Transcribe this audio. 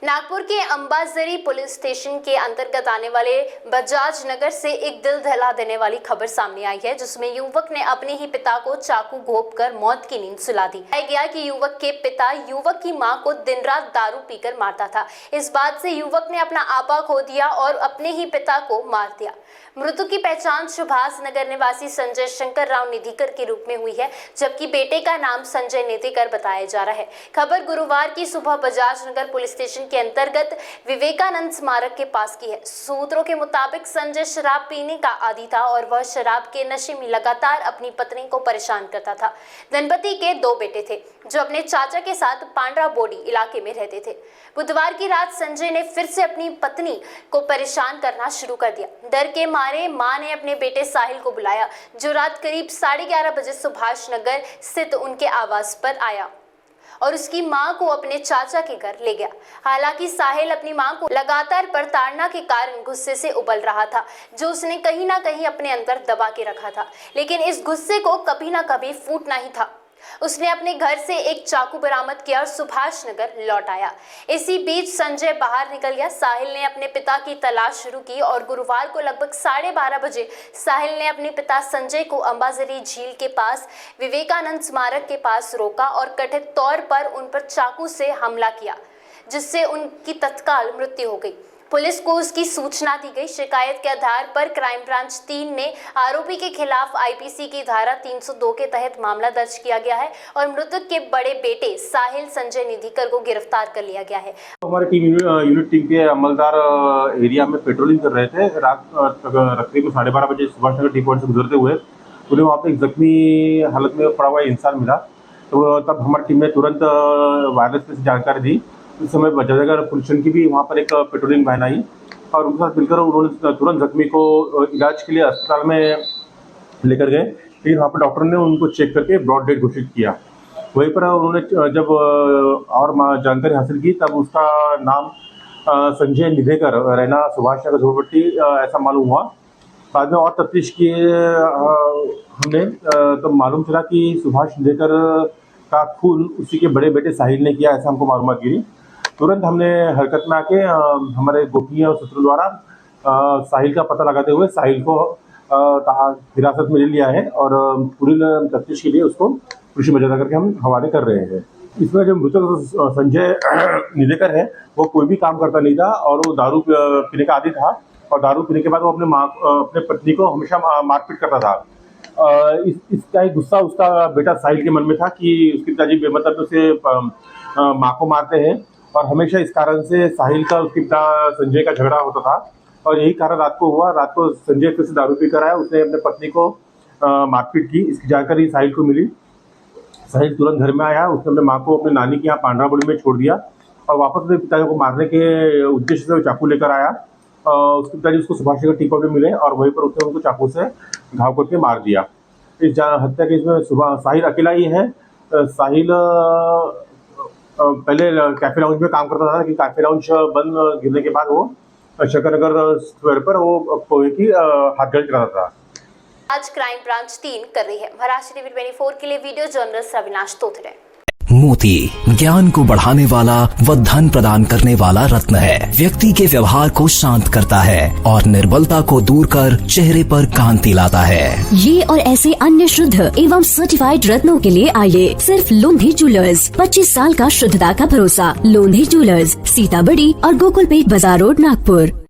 नागपुर के Ambazari police station के अंतर्गत आने वाले बजाज नगर से एक दिल दहला देने वाली खबर सामने आई है, जिसमें युवक ने अपने ही पिता को चाकू घोंपकर मौत की नींद सुला दी। बताया गया कि युवक के पिता युवक की मां को दिन रात दारू पीकर मारता था। इस बात से युवक ने अपना आपा खो दिया और अपने ही पिता को मार दिया। मृतक की पहचान सुभाष नगर निवासी संजय शंकर राव निधिकर के रूप में हुई है, जबकि बेटे का नाम संजय निधिकर बताया जा रहा है। खबर गुरुवार की सुबह बजाज नगर पुलिस स्टेशन के अंतर्गत विवेकानंद स्मारक के पास की है। सूत्रों के मुताबिक संजय शराब पीने का आदी था और वह शराब के नशे में लगातार अपनी पत्नी को परेशान करता था। दंपति के 2 बेटे थे जो अपने चाचा के साथ पांड्रा बोडी इलाके में रहते थे। बुधवार की रात संजय ने फिर से अपनी पत्नी को परेशान करना शुरू कर दिया। डर के मारे मां ने अपने बेटे साहिल को बुलाया, जो रात करीब 11:30 बजे सुभाष नगर स्थित उनके आवास पर आया और उसकी मां को अपने चाचा के घर ले गया। हालांकि साहिल अपनी मां को लगातार प्रताड़ना के कारण गुस्से से उबल रहा था, जो उसने कहीं ना कहीं अपने अंदर दबा के रखा था, लेकिन इस गुस्से को कभी ना कभी फूटना ही था। उसने अपने घर से एक चाकू बरामद किया और सुभाष नगर लौट आया। इसी बीच संजय बाहर निकल गया। साहिल ने अपने पिता की तलाश शुरू की और गुरुवार को लगभग 12:30 बजे साहिल ने अपने पिता संजय को अंबाझरी झील के पास विवेकानंद स्मारक के पास रोका और कथित तौर पर उन पर चाकू से हमला किया, जिससे उनकी तत्काल मृत्यु हो गई। पुलिस को उसकी सूचना दी गई। शिकायत के आधार पर क्राइम ब्रांच 3 ने आरोपी के खिलाफ आईपीसी की धारा 302 के तहत मामला दर्ज किया गया है और मृतक के बड़े बेटे साहिल संजय निधिकर को गिरफ्तार कर लिया गया है। हमारी यूनिट टीम के अमलदार एरिया में पेट्रोलिंग कर रहे थे। रात तकरीबन 12:30 बजे सुभाष नगर टी पॉइंट से गुजरते हुए उन्हें वहाँ पे एक जख्मी हालत में पड़ा हुआ इंसान मिला। तो तब हमारी टीम ने तुरंत वायरलेस से जानकारी दी। उस समय बजाजनगर पुलिस स्टेशन की भी वहाँ पर एक पेट्रोलिंग वैन आई और उनके साथ मिलकर उन्होंने तुरंत जख्मी को इलाज के लिए अस्पताल में लेकर गए। फिर वहाँ पर डॉक्टर ने उनको चेक करके ब्रॉड डेड घोषित किया। वहीं पर उन्होंने जब और जानकारी हासिल की तब उसका नाम संजय निधिकर रहना सुभाष नगर झोपड़पट्टी ऐसा मालूम हुआ। बाद में और तफ्तीश किए हमने तो मालूम चला कि सुभाष निधिकर का खून उसी के बड़े बेटे साहिल ने किया, ऐसा हमको मालूमात गिरी। तुरंत हमने हरकत में आके हमारे गोपनीय और सूत्रों द्वारा साहिल का पता लगाते हुए साहिल को हिरासत में ले लिया है और पूरी तफ्तीश के लिए उसको पुलिस बजाजनगर के हम हवाले कर रहे हैं। इसमें जो मृतक संजय निधिकर है वो कोई भी काम करता नहीं था और वो दारू पीने का आदी था और दारू पीने के बाद वो अपने पत्नी को हमेशा मारपीट करता था। इसका एक गुस्सा उसका बेटा साहिल के मन में था कि उसके पिताजी बेमतलब उसे माँ को मारते हैं और हमेशा इस कारण से साहिल का उसके पिता संजय का झगड़ा होता था और यही कारण रात को हुआ। रात को संजय फिर से दारू पी कर आया, उसने अपने पत्नी को मारपीट की। इसकी जानकारी साहिल को मिली। साहिल तुरंत घर में आया, उसने अपने माँ को अपने नानी के यहाँ पांड्रा बोडी में छोड़ दिया और वापस अपने पिताजी को मारने के उद्देश्य से चाकू लेकर आया। उसके पिताजी उसको सुभाष नगर टी पॉइंट में मिले और वहीं पर उसने उनको चाकू से घाव करके मार दिया। इस हत्या केस में सुबह साहिल अकेला ही है। साहिल पहले कैफे लाउंज में काम करता था कि कैफे लाउंज बंद गिरने के बाद वो शंकरनगर स्क्वायर पर वो पोहे की हाथगढ़ी कराता था। आज क्राइम ब्रांच 3 कर रही है। महाराष्ट्र टीवी 24 के लिए वीडियो जर्नलिस्ट अविनाश तोथरे। मोती ज्ञान को बढ़ाने वाला व धन प्रदान करने वाला रत्न है। व्यक्ति के व्यवहार को शांत करता है और निर्बलता को दूर कर चेहरे पर कांति लाता है। ये और ऐसे अन्य शुद्ध एवं सर्टिफाइड रत्नों के लिए आइए सिर्फ लोंधी ज्वेलर्स। 25 साल का शुद्धता का भरोसा। लोंधी ज्वेलर्स, सीताबड़ी और गोकुलपेट बाजार रोड, नागपुर।